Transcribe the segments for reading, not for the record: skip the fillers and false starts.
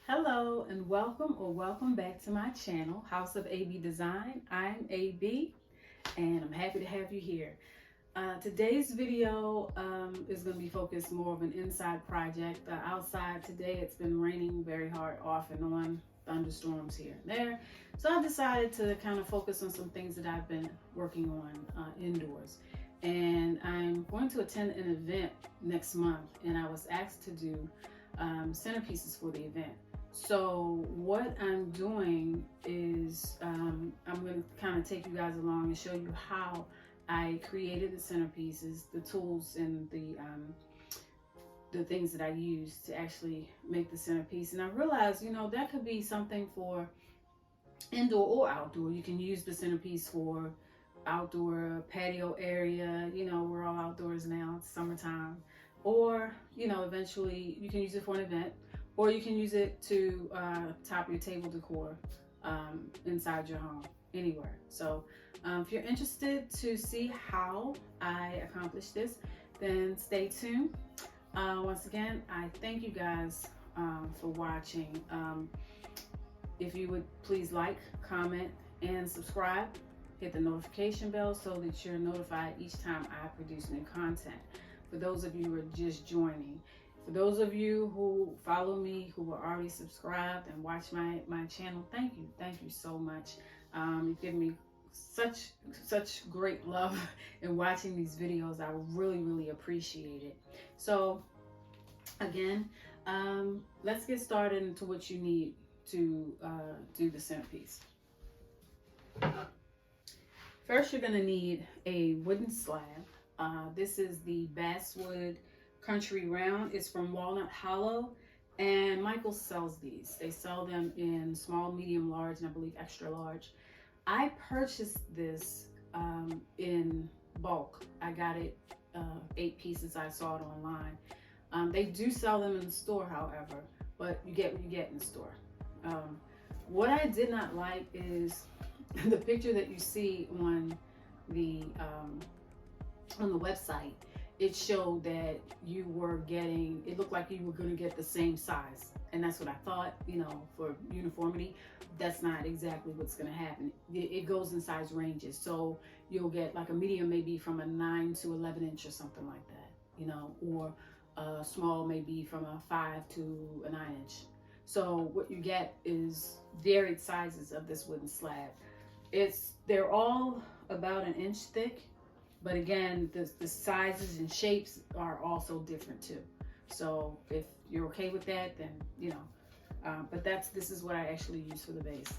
Hello and welcome or welcome back to my channel, House of AB Design. I'm AB and I'm happy to have you here. Today's video is going to be focused more of an inside project. Outside today it's been raining very hard off and on, thunderstorms here and there. So I decided to kind of focus on some things that I've been working on indoors. And I'm going to attend an event next month and I was asked to do centerpieces for the event. So what I'm doing is I'm going to kind of take you guys along and show you how I created the centerpieces, the tools and the things that I use to actually make the centerpiece. And I realized, that could be something for indoor or outdoor. You can use the centerpiece for outdoor patio area. We're all outdoors now, it's summertime. Or, eventually you can use it for an event, or you can use it to top your table decor inside your home, anywhere. So if you're interested to see how I accomplish this, then stay tuned. Once again, I thank you guys for watching. If you would please like, comment, and subscribe. Hit the notification bell so that you're notified each time I produce new content. For those of you who are just joining, for those of you who follow me, who are already subscribed and watch my channel, thank you so much. You've given me such great love in watching these videos. I really appreciate it. So again, let's get started into what you need to do the centerpiece. First, you're going to need a wooden slab. This is the basswood country round. It's from Walnut Hollow, and Michael sells these. They sell them in small, medium, large, and I believe extra large. I purchased this in bulk. I got it 8 pieces. I saw it online. They do sell them in the store, however, but you get what you get in the store. What I did not like is the picture that you see on the website. It showed that you were getting, it looked like you were going to get the same size, and that's what I thought, for uniformity. That's not exactly what's going to happen. It goes in size ranges, so you'll get like a medium maybe from a 9 to 11 inch or something like that, or a small maybe from a 5 to a 9 inch. So what you get is varied sizes of this wooden slab. They're all about 1 inch thick. But again, the sizes and shapes are also different too. So if you're okay with that, then, but this is what I actually use for the base.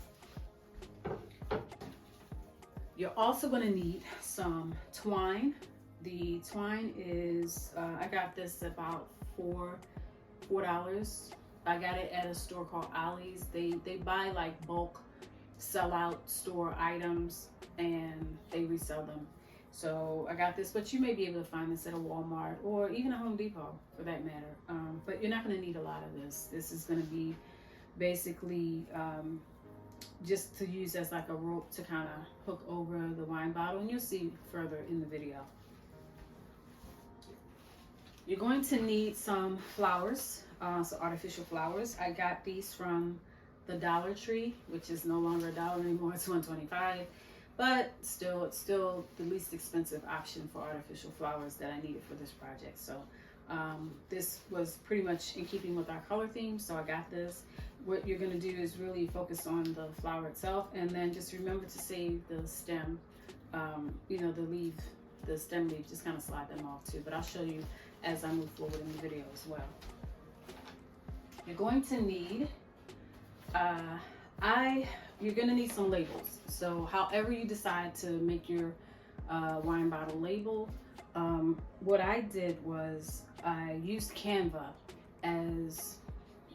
You're also going to need some twine. The twine is, I got this about $4. I got it at a store called Ollie's. They buy like bulk sellout store items and they resell them. So I got this, but you may be able to find this at a Walmart or even a Home Depot for that matter. But you're not going to need a lot of this. This is going to be basically just to use as like a rope to kind of hook over the wine bottle, and you'll see further in the video. You're going to need some flowers, so artificial flowers. I got these from the Dollar Tree, which is no longer $1 anymore. It's $1.25. But still, it's still the least expensive option for artificial flowers that I needed for this project. So this was pretty much in keeping with our color theme, so I got this. What you're going to do is really focus on the flower itself, and then just remember to save the stem, the stem leaves, just kind of slide them off too. But I'll show you as I move forward in the video as well. You're going to need, you're going to need some labels. So however you decide to make your wine bottle label, what I did was I used Canva as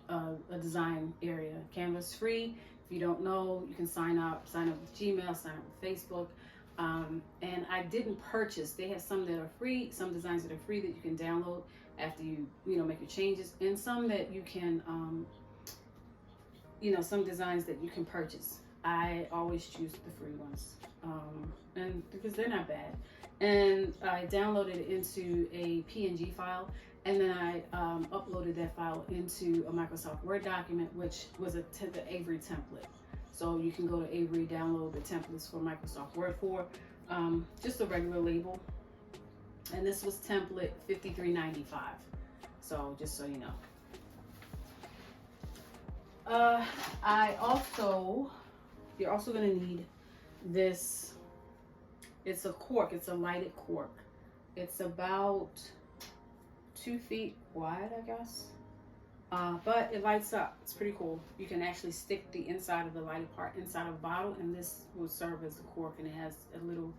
a design area. Canva's free. If you don't know, you can sign up with Gmail, sign up with Facebook. And I didn't purchase. They have some that are free, some designs that are free that you can download after you make your changes, and some that you can some designs that you can purchase. I always choose the free ones, and because they're not bad. And I downloaded it into a PNG file, And then I uploaded that file into a Microsoft Word document, which was the Avery template. So you can go to Avery, download the templates for Microsoft Word for just a regular label. And this was template 5395. So just so you know. You're also gonna need this. It's a cork. It's a lighted cork. It's about 2 feet wide, I guess. But it lights up. It's pretty cool. You can actually stick the inside of the lighted part inside of a bottle, and this will serve as the cork, and it has a little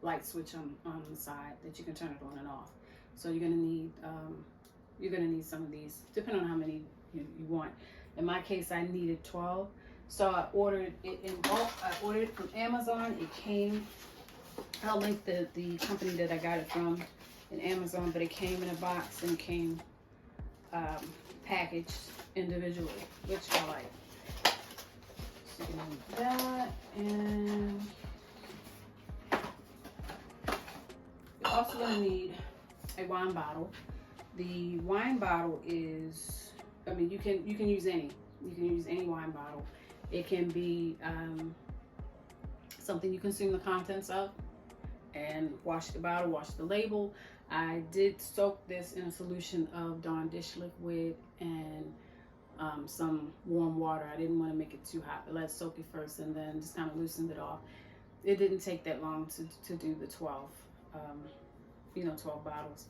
light switch on the side that you can turn it on and off. So you're gonna need some of these, depending on how many you want. In my case, I needed 12. So I ordered it in bulk. I ordered it from Amazon. It came, I'll link the company that I got it from in Amazon, but it came in a box and came packaged individually, which I like. So you need that, and you're also going to need a wine bottle. The wine bottle is, I mean, you can use any. You can use any wine bottle. It can be something you consume the contents of, and wash the bottle, wash the label. I did soak this in a solution of Dawn dish liquid and some warm water. I didn't want to make it too hot, but let's soak it first and then just kind of loosened it off. It didn't take that long to do the 12, 12 bottles.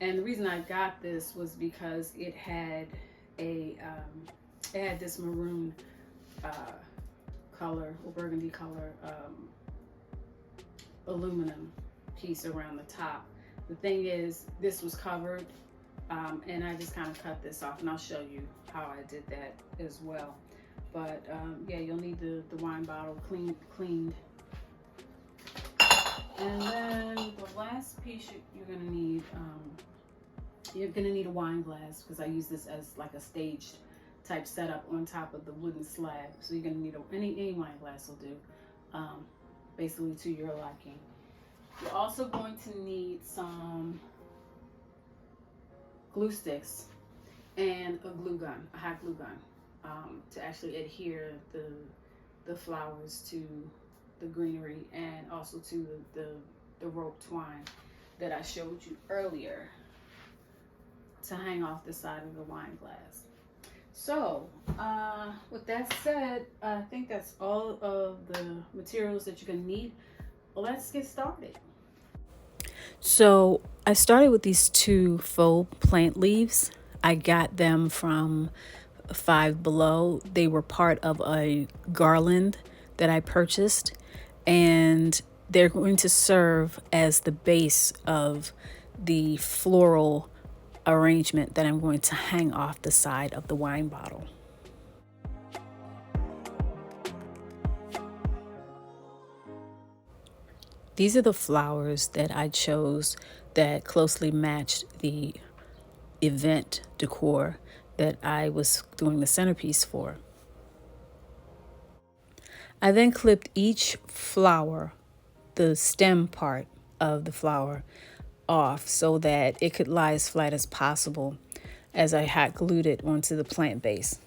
And the reason I got this was because it had this maroon color or burgundy color aluminum piece around the top. The thing is, this was covered, and I just kind of cut this off, and I'll show you how I did that as well. But yeah, you'll need the wine bottle cleaned. And then the last piece you're gonna need a wine glass, because I use this as like a staged type setup on top of the wooden slab. So you're gonna need any wine glass will do, basically to your liking. You're also going to need some glue sticks and a glue gun, a hot glue gun, to actually adhere the flowers to the greenery, and also to the rope twine that I showed you earlier to hang off the side of the wine glass. So with that said, I think that's all of the materials that you're gonna need. Let's get started. So I started with these 2 faux plant leaves. I got them from Five Below. They were part of a garland that I purchased, and they're going to serve as the base of the floral arrangement that I'm going to hang off the side of the wine bottle. These are the flowers that I chose that closely matched the event decor that I was doing the centerpiece for. I then clipped each flower, the stem part of the flower, off so that it could lie as flat as possible as I hot glued it onto the plant base.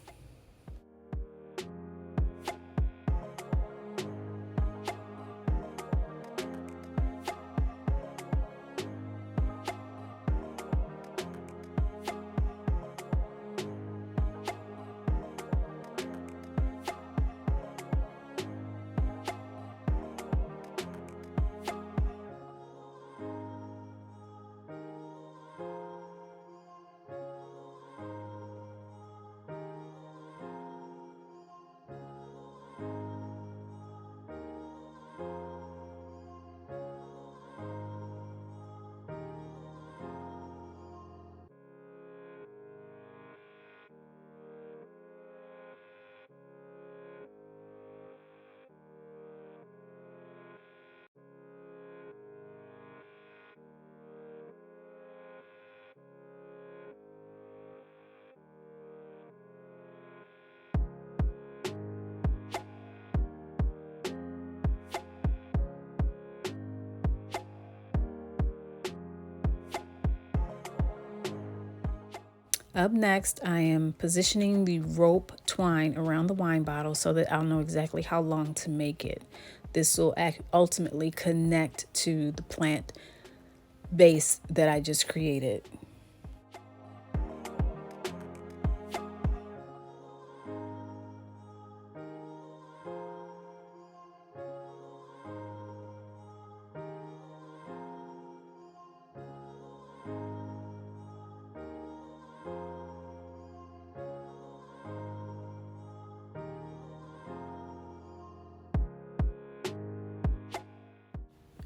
Up next, I am positioning the rope twine around the wine bottle so that I'll know exactly how long to make it. This will ultimately connect to the plant base that I just created.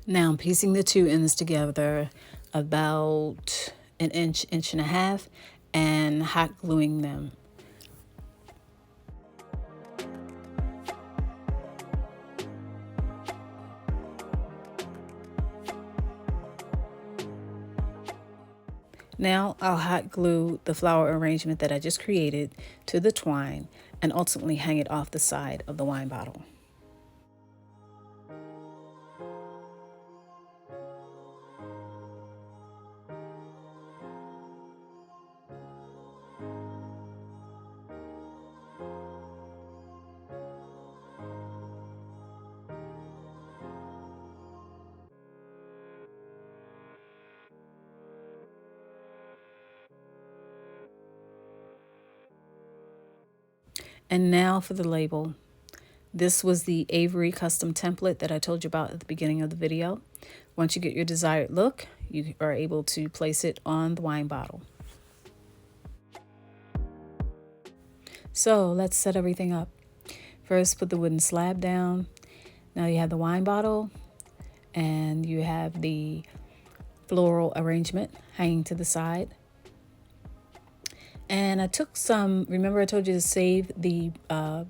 Now I'm piecing the two ends together about an inch, inch and a half, and hot gluing them. Now I'll hot glue the flower arrangement that I just created to the twine and ultimately hang it off the side of the wine bottle. And now for the label. This was the Avery custom template that I told you about at the beginning of the video. Once you get your desired look, you are able to place it on the wine bottle. So let's set everything up. First, put the wooden slab down. Now you have the wine bottle and you have the floral arrangement hanging to the side. And I took some, remember I told you to save the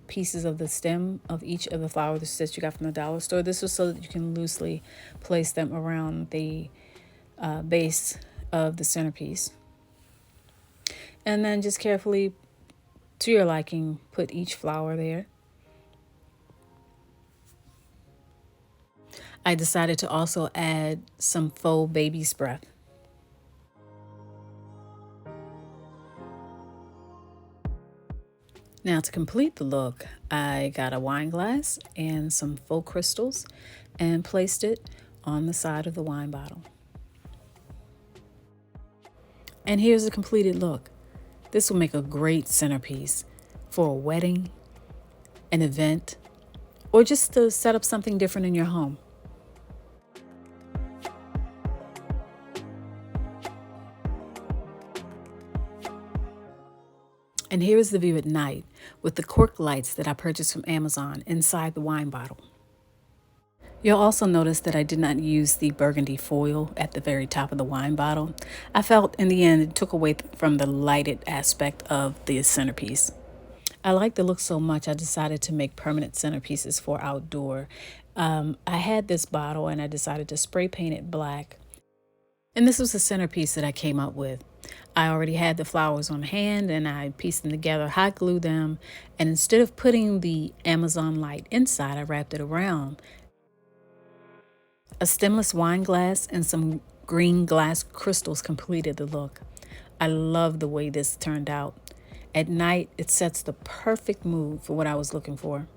pieces of the stem of each of the flowers that you got from the dollar store. This was so that you can loosely place them around the base of the centerpiece. And then just carefully, to your liking, put each flower there. I decided to also add some faux baby's breath. Now to complete the look, I got a wine glass and some faux crystals and placed it on the side of the wine bottle. And here's the completed look. This will make a great centerpiece for a wedding, an event, or just to set up something different in your home. And here is the view at night with the cork lights that I purchased from Amazon inside the wine bottle. You'll also notice that I did not use the burgundy foil at the very top of the wine bottle. I felt in the end it took away from the lighted aspect of the centerpiece. I like the look so much I decided to make permanent centerpieces for outdoor. I had this bottle and I decided to spray paint it black. And this was the centerpiece that I came up with. I already had the flowers on hand and I pieced them together, hot glued them, and instead of putting the Amazon light inside, I wrapped it around. A stemless wine glass and some green glass crystals completed the look. I love the way this turned out. At night, it sets the perfect mood for what I was looking for.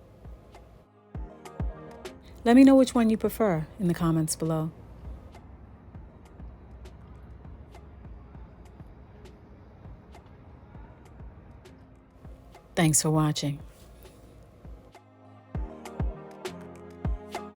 Let me know which one you prefer in the comments below. Thanks for watching.